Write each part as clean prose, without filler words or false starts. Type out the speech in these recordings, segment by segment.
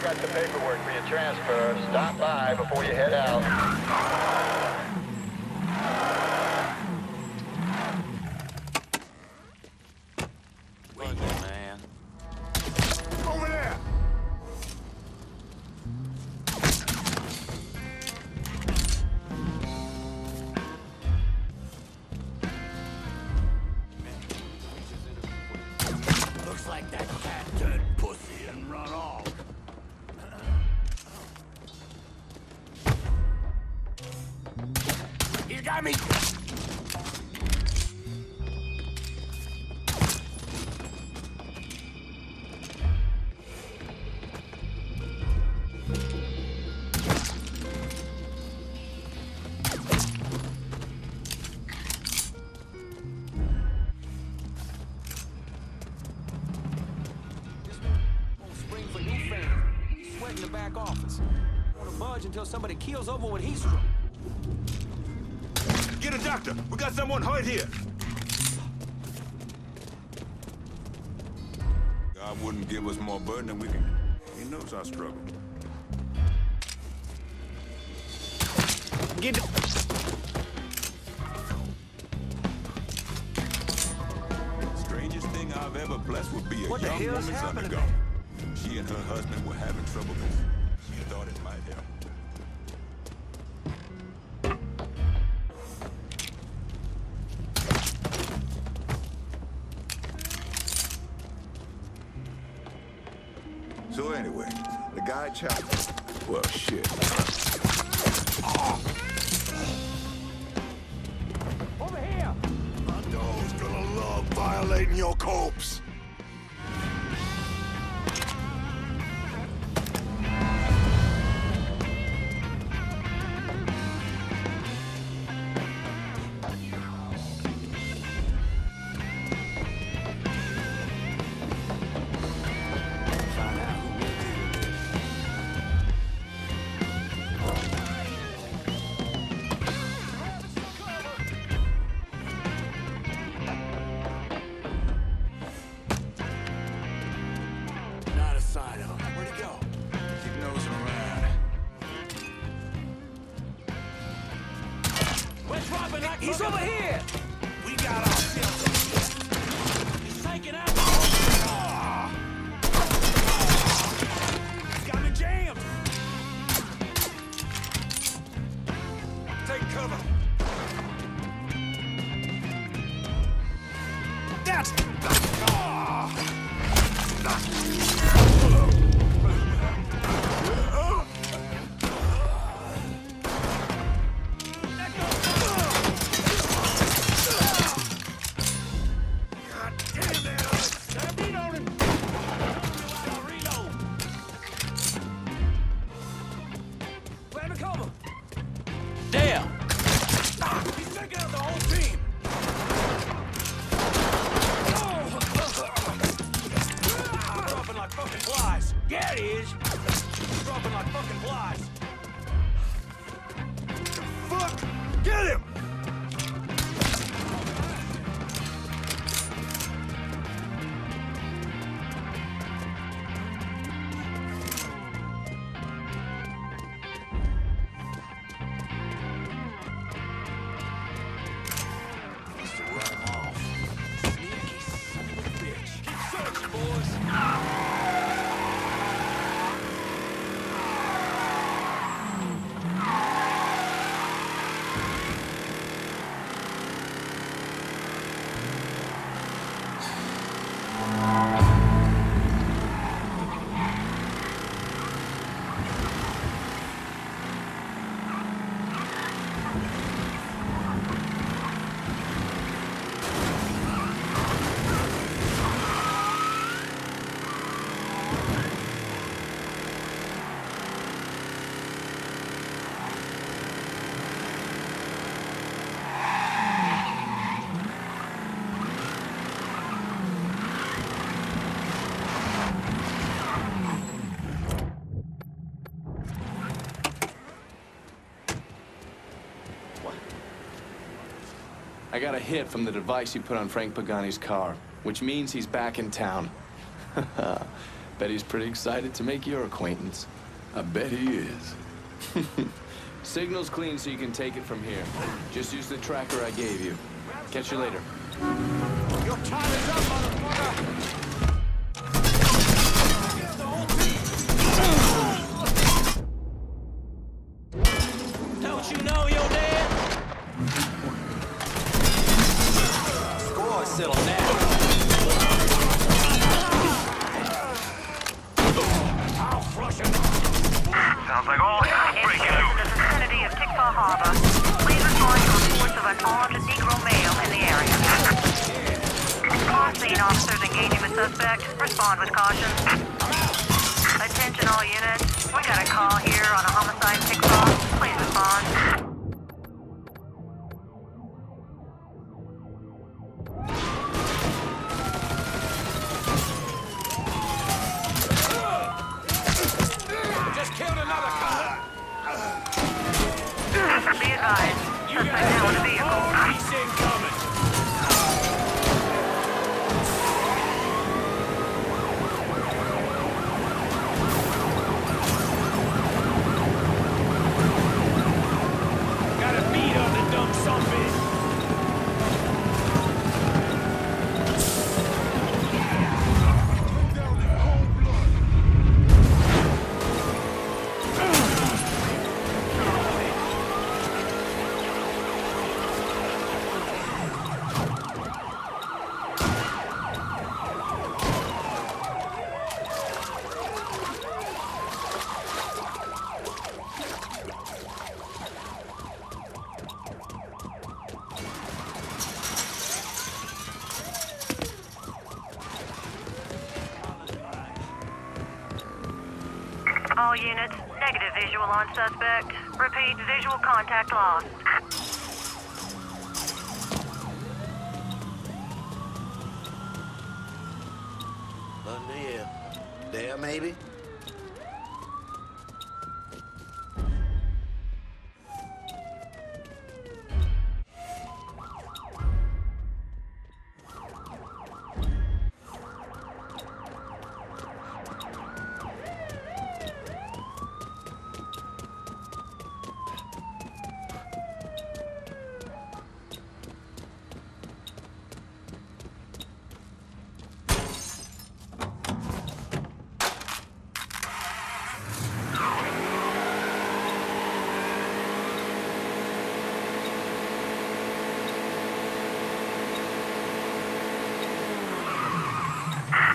got the paperwork for your transfer. Stop by before you head out. Wait, man. Over there! Looks like that cat turned pussy and run off. You got me! Until somebody keels over when he's struck. Get a doctor! We got someone hurt here! God wouldn't give us more burden than we can. He knows our struggle. Get Strangest thing I've ever blessed would be a What the young hell's woman's happening to undergo. She and her husband were having trouble because she thought it might help. So anyway, the guy chopped. Well, shit. over here! My dog's gonna love violating your corpse. Not a sign of him. Where'd he go? Keep nosing around. Where's Robin? He's over here! We got ourselves a shit. He's taking out. He's got me jammed. Take cover. That's... God damn it! Got a beat on him. Reload. Let me cover. Damn! He's taking out the whole team. Dropping like fucking flies. Yeah, it is. Dropping like fucking flies. Fuck! Get him! Needs to run him off. Sneaky son of a bitch. Keep searching, boys. I got a hit from the device you put on Frank Pagani's car, which means he's back in town. Bet he's pretty excited to make your acquaintance. I bet he is. Signal's clean so you can take it from here. Just use the tracker I gave you. Catch you later. Your time is up, motherfucker! Don't you know you're dead? Score settled now. I'll flush it. Sounds like all hands breaking loose. In the vicinity of Tickfaw Harbor. Please respond to reports of an armed Negro male in the area. On scene, officers engaging the suspect. Respond with caution. Attention all units. We got a call here on a homicide in Tickfaw. Please respond. Just killed another cop! Be advised. Suspect now in the vehicle. Police incoming! Got a beat on the dumb zombie! All units, negative visual on suspect. Repeat, visual contact lost. Under here. There, maybe?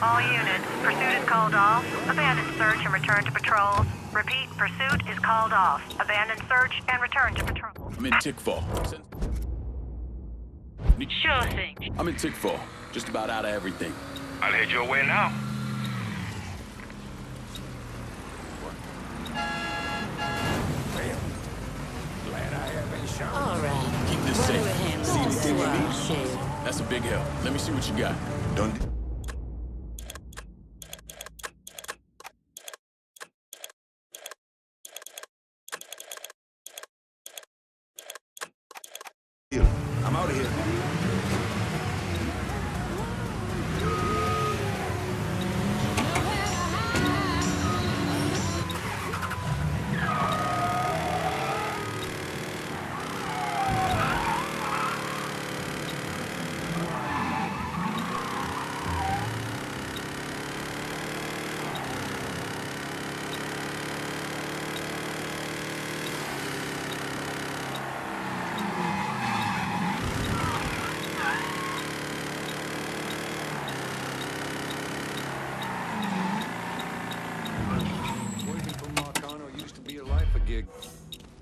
All units, pursuit is called off. Abandon search and return to patrol. Repeat, pursuit is called off. Abandon search and return to patrol. I'm in Tickfaw. Sure thing. I'm in Tickfaw. Just about out of everything. I'll head your way now. Glad I have been shot. All right. Keep this What do we safe. handle See this anything we while, need? Sheriff? That's a big help. Let me see what you got. Don't. I'm out of here.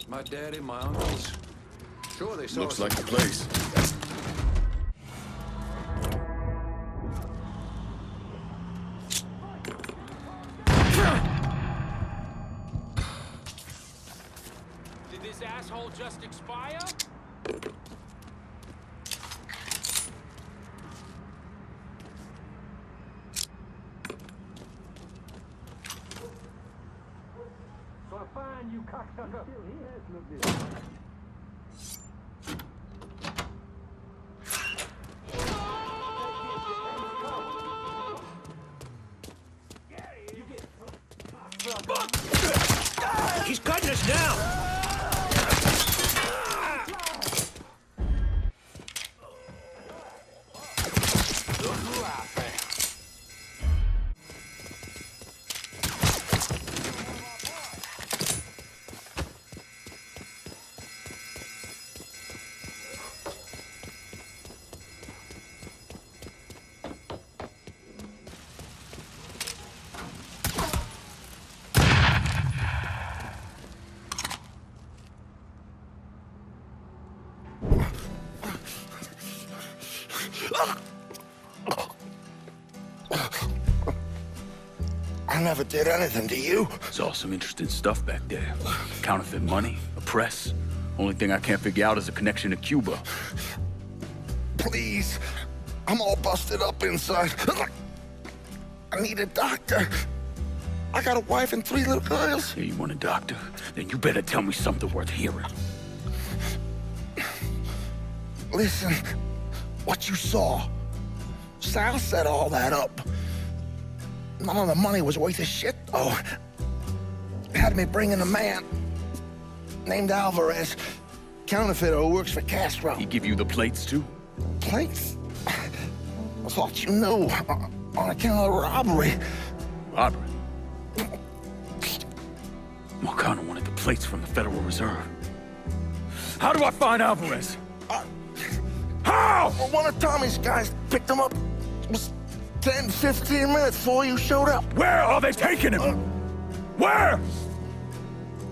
My daddy, my uncles. Sure, they saw Looks us. like the place. Did this asshole just expire? So I find you cocksucker. He's cutting us down! I never did anything to you. Saw some interesting stuff back there. Counterfeit money, a press. Only thing I can't figure out is a connection to Cuba. Please. I'm all busted up inside. I need a doctor. I got a wife and 3 little girls. Yeah, you want a doctor? Then you better tell me something worth hearing. Listen, what you saw. Sal set all that up. None of the money was worth a shit, though. Had me bring in a man named Alvarez, counterfeiter who works for Castro. He give you the plates, too? Plates? I thought you knew. On account of robbery. Robbery? Marcano wanted the plates from the Federal Reserve. How do I find Alvarez? How? Well, one of Tommy's guys picked him up. It was 10, 15 minutes before you showed up. Where are they taking him? Where?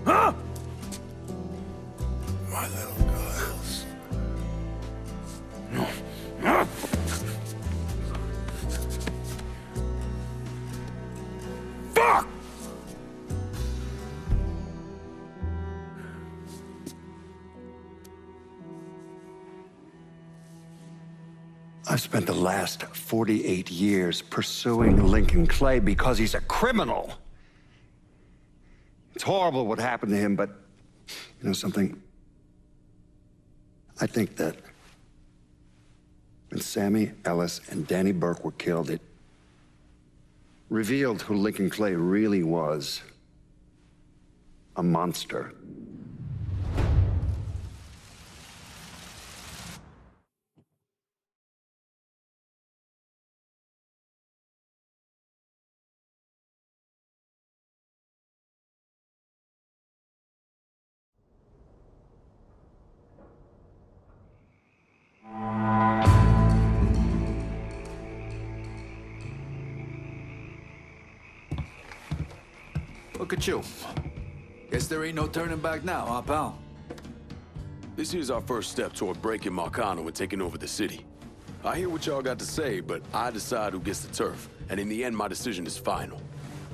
Huh? My little girls. Fuck! I've spent the last 48 years pursuing Lincoln Clay because he's a criminal. It's horrible what happened to him, but you know something? I think that when Sammy Ellis and Danny Burke were killed, it revealed who Lincoln Clay really was. A monster. Look at you. Guess there ain't no turning back now, huh, pal? This here's our first step toward breaking Marcano and taking over the city. I hear what y'all got to say, but I decide who gets the turf. And in the end, my decision is final.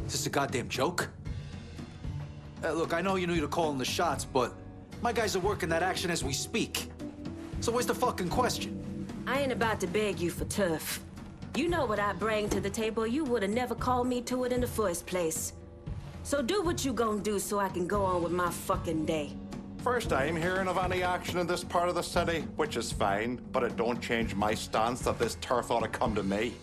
Is this a goddamn joke? Look, I know you knew to call in the shots, but my guys are working that action as we speak. So where's the fucking question? I ain't about to beg you for turf. You know what I bring to the table. You would have never called me to it in the first place. So do what you gonna do so I can go on with my fucking day. First time hearing of any action in this part of the city, which is fine, but it don't change my stance that this turf ought to come to me.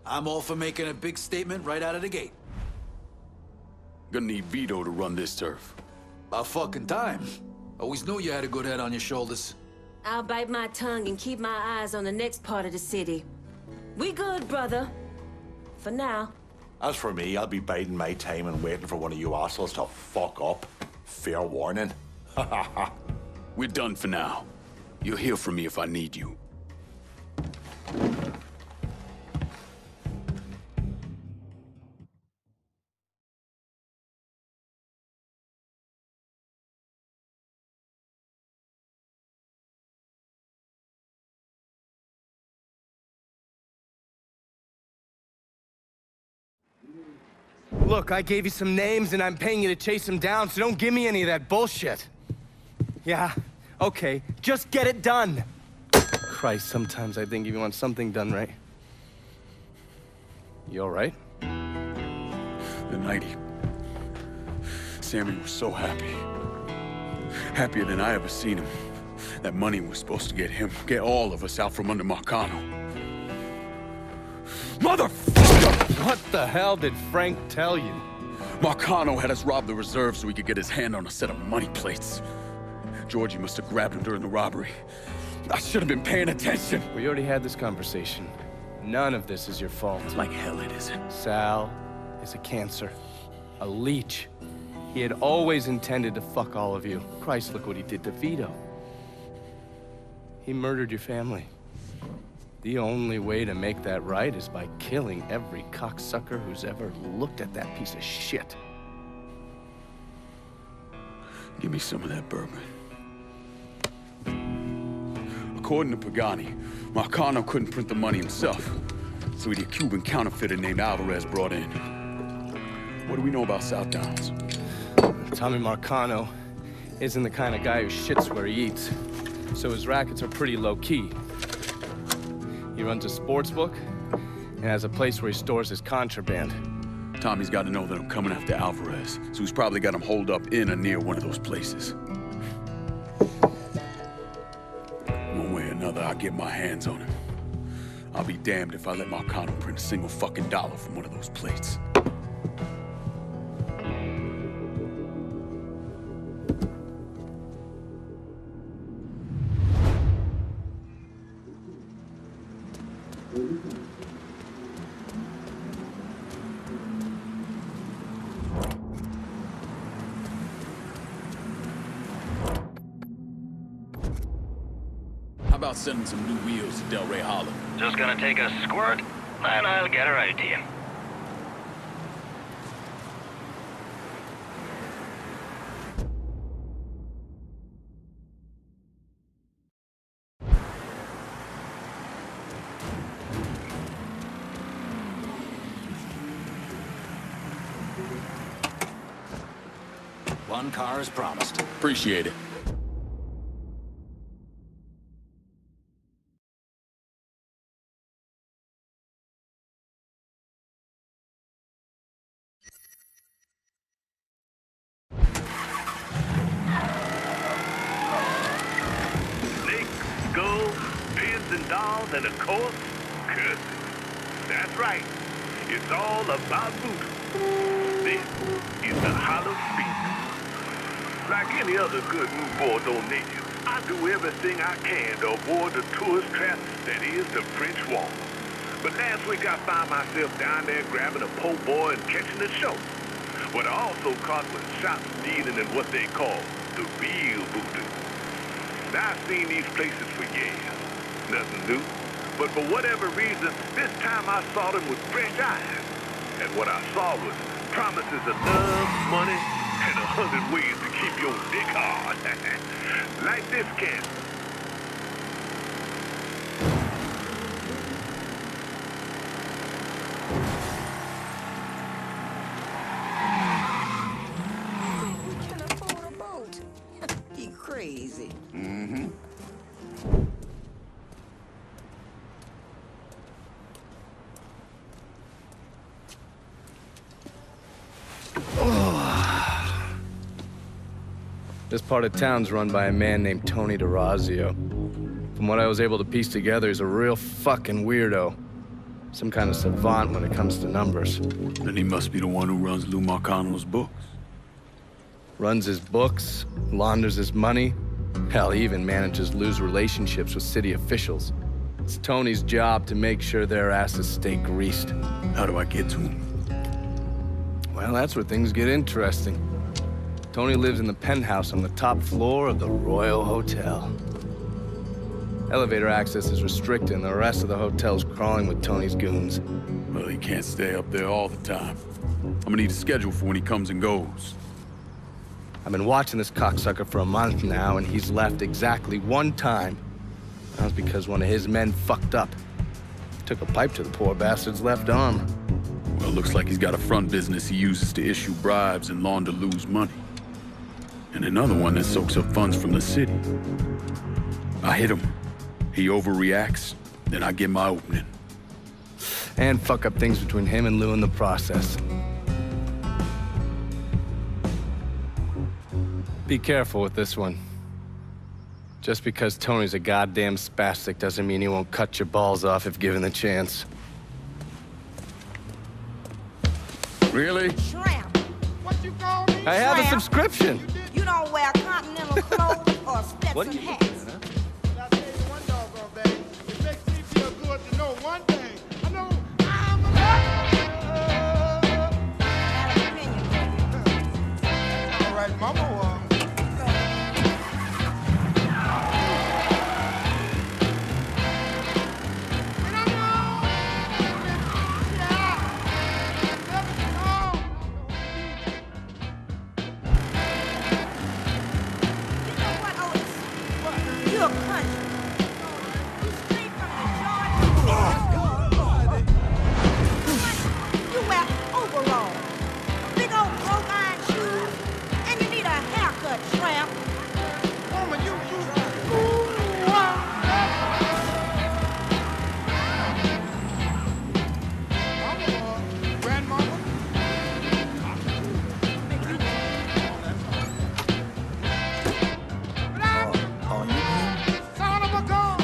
I'm all for making a big statement right out of the gate. Gonna need Vito to run this turf. About fucking time. Always knew you had a good head on your shoulders. I'll bite my tongue and keep my eyes on the next part of the city. We good, brother. For now. As for me, I'll be biding my time and waiting for one of you assholes to fuck up. Fair warning. We're done for now. You'll hear from me if I need you. Look, I gave you some names and I'm paying you to chase them down, so don't give me any of that bullshit. Yeah, okay, just get it done. Christ, sometimes I think you want something done right. You all right? The night Sammy was so happy. Happier than I ever seen him. That money was supposed to get him, get all of us out from under Marcano. Motherfucker! What the hell did Frank tell you? Marcano had us rob the reserve so he could get his hand on a set of money plates. Georgie must have grabbed him during the robbery. I should have been paying attention. We already had this conversation. None of this is your fault. Like hell it isn't. Sal is a cancer. A leech. He had always intended to fuck all of you. Christ, look what he did to Vito. He murdered your family. The only way to make that right is by killing every cocksucker who's ever looked at that piece of shit. Give me some of that bourbon. According to Pagani, Marcano couldn't print the money himself, so he had a Cuban counterfeiter named Alvarez brought in. What do we know about South Downs? Tommy Marcano isn't the kind of guy who shits where he eats, so his rackets are pretty low-key. He runs a sports book and has a place where he stores his contraband. Tommy's got to know that I'm coming after Alvarez, so he's probably got him holed up in or near one of those places. One way or another, I'll get my hands on him. I'll be damned if I let Marcano print a single fucking dollar from one of those plates. How about sending some new wheels to Delray Hollow? Just gonna take a squirt, and I'll get her out to you. One car as promised. Appreciate it. And of course, curses. That's right. It's all about voodoo. This is the Hollow Speak. Like any other good New Bordeaux native, I do everything I can to avoid the tourist trap that is the French Wall. But last week I found myself down there grabbing a po' boy and catching a show. What I also caught was shops dealing in what they call the real voodoo. Now I've seen these places for years. Nothing new. But for whatever reason, this time I saw them with fresh eyes. And what I saw was promises of love, money, and 100 ways to keep your dick hard. Like this can. We can afford a boat. You crazy. Mm-hmm. This part of town's run by a man named Tony DeRazio. From what I was able to piece together, he's a real fucking weirdo. Some kind of savant when it comes to numbers. Then he must be the one who runs Lou Marcano's books. Runs his books, launders his money. Hell, he even manages Lou's relationships with city officials. It's Tony's job to make sure their asses stay greased. How do I get to him? Well, that's where things get interesting. Tony lives in the penthouse on the top floor of the Royal Hotel. Elevator access is restricted and the rest of the hotel's crawling with Tony's goons. Well, he can't stay up there all the time. I'm gonna need a schedule for when he comes and goes. I've been watching this cocksucker for a month now, and he's left exactly one time. That was because one of his men fucked up. Took a pipe to the poor bastard's left arm. Well, looks like he's got a front business he uses to issue bribes and launder Lou's money. And another one that soaks up funds from the city. I hit him. He overreacts, then I get my opening. And fuck up things between him and Lou in the process. Be careful with this one. Just because Tony's a goddamn spastic doesn't mean he won't cut your balls off if given the chance. Really? Shrimp. What you call me? I have a subscription. You don't wear continental clothes or Stetson hats. I'll tell you one doggone thing. It makes me feel good to know one thing. I know I'm alive. All right, Mama. You're a country. You straight from the Georgia. You wear overalls, big old broke iron shoes, and you need a haircut, tramp. Woman, you. Grandmama.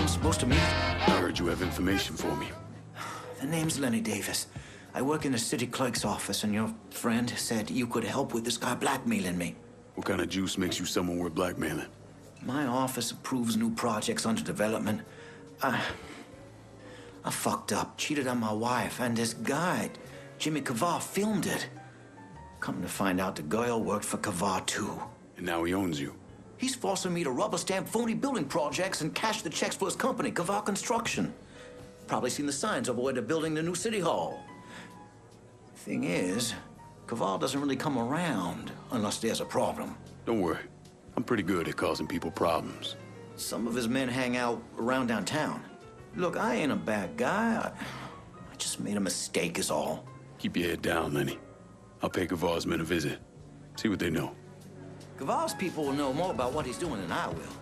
Supposed to meet? I heard you have information for me. The name's Lenny Davis. I work in the city clerk's office, and your friend said you could help with this guy blackmailing me. What kind of juice makes you someone worth blackmailing? My office approves new projects under development. I fucked up, cheated on my wife, and this guy, Jimmy Kavar, filmed it. Come to find out, the girl worked for Kavar, too. And now he owns you. He's forcing me to rubber stamp phony building projects and cash the checks for his company, Kavar Construction. Probably seen the signs over where they're building the new city hall. Thing is, Kavar doesn't really come around unless there's a problem. Don't worry. I'm pretty good at causing people problems. Some of his men hang out around downtown. Look, I ain't a bad guy. I just made a mistake is all. Keep your head down, Lenny. I'll pay Kavar's men a visit. See what they know. Kavar's people will know more about what he's doing than I will.